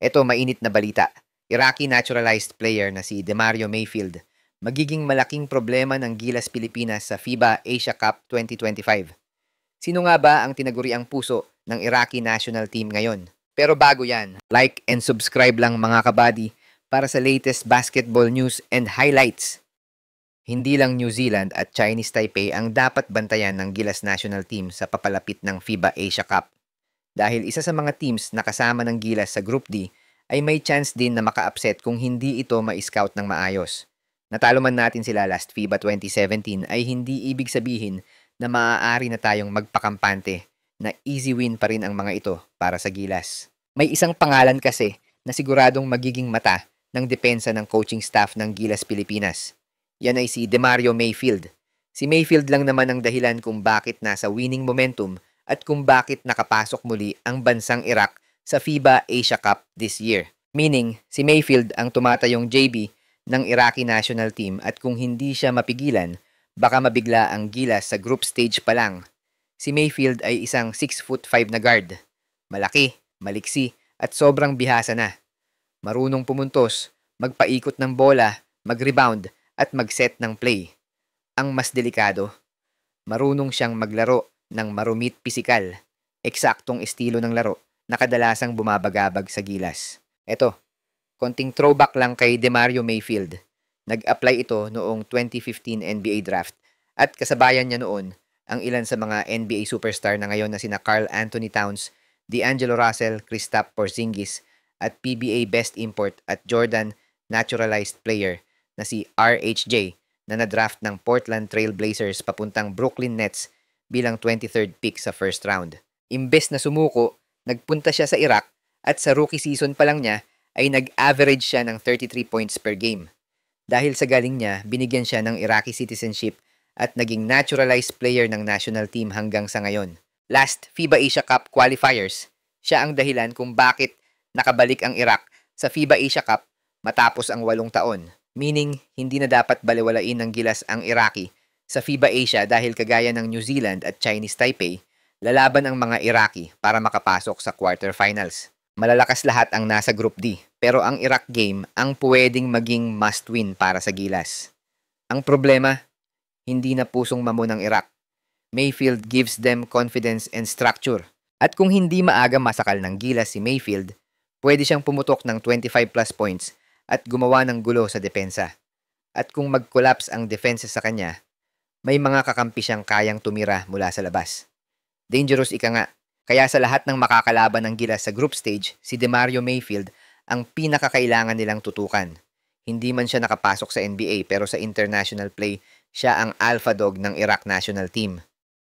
Eto mainit na balita. Iraqi naturalized player na si Demario Mayfield magiging malaking problema ng Gilas Pilipinas sa FIBA Asia Cup 2025. Sino nga ba ang tinaguriang puso ng Iraqi national team ngayon? Pero bago yan, like and subscribe lang mga kabady para sa latest basketball news and highlights. Hindi lang New Zealand at Chinese Taipei ang dapat bantayan ng Gilas national team sa papalapit ng FIBA Asia Cup. Dahil isa sa mga teams na kasama ng Gilas sa Group D ay may chance din na maka-upset kung hindi ito ma-scout ng maayos. Natalo man natin sila last FIBA 2017 ay hindi ibig sabihin na maaari na tayong magpakampante na easy win pa rin ang mga ito para sa Gilas. May isang pangalan kasi na siguradong magiging mata ng depensa ng coaching staff ng Gilas Pilipinas. Yan ay si Demario Mayfield. Si Mayfield lang naman ang dahilan kung bakit nasa winning momentum at kung bakit nakapasok muli ang bansang Iraq sa FIBA Asia Cup this year. Meaning, si Mayfield ang tumatayong JB ng Iraqi national team at kung hindi siya mapigilan, baka mabigla ang Gilas sa group stage pa lang. Si Mayfield ay isang 6'5" na guard. Malaki, maliksi at sobrang bihasa na. Marunong pumuntos, magpaikot ng bola, mag-rebound at mag-set ng play. Ang mas delikado, marunong siyang maglaro ng marumit pisikal, eksaktong estilo ng laro na kadalasang bumabagabag sa Gilas. Eto, konting throwback lang kay Demario Mayfield. Nag-apply ito noong 2015 NBA draft at kasabayan niya noon ang ilan sa mga NBA superstar na ngayon na sina Karl Anthony Towns, D'Angelo Russell, Kristaps Porzingis at PBA Best Import at Jordan naturalized player na si RHJ na na-draft ng Portland Trail Blazers papuntang Brooklyn Nets bilang 23rd pick sa first round. Imbes na sumuko, nagpunta siya sa Iraq at sa rookie season pa lang niya ay nag-average siya ng 33 points per game. Dahil sa galing niya, binigyan siya ng Iraqi citizenship at naging naturalized player ng national team hanggang sa ngayon. Last FIBA Asia Cup qualifiers, siya ang dahilan kung bakit nakabalik ang Iraq sa FIBA Asia Cup matapos ang 8 taon. Meaning, hindi na dapat baliwalain ng Gilas ang Iraqi sa FIBA Asia dahil kagaya ng New Zealand at Chinese Taipei, lalaban ang mga Iraqi para makapasok sa quarterfinals. Malalakas lahat ang nasa Group D, pero ang Iraq game ang pwedeng maging must-win para sa Gilas. Ang problema, hindi na pusong mamo ng Iraq. Mayfield gives them confidence and structure. At kung hindi maaga masakal ng Gilas si Mayfield, pwede siyang pumutok ng 25 plus points at gumawa ng gulo sa depensa. At kung mag-collapse ang defense sa kanya, may mga kakampi siyang kayang tumira mula sa labas. Dangerous ika nga. Kaya sa lahat ng makakalaban ng Gilas sa group stage, si Demario Mayfield ang pinakakailangan nilang tutukan. Hindi man siya nakapasok sa NBA pero sa international play, siya ang alpha dog ng Iraq national team.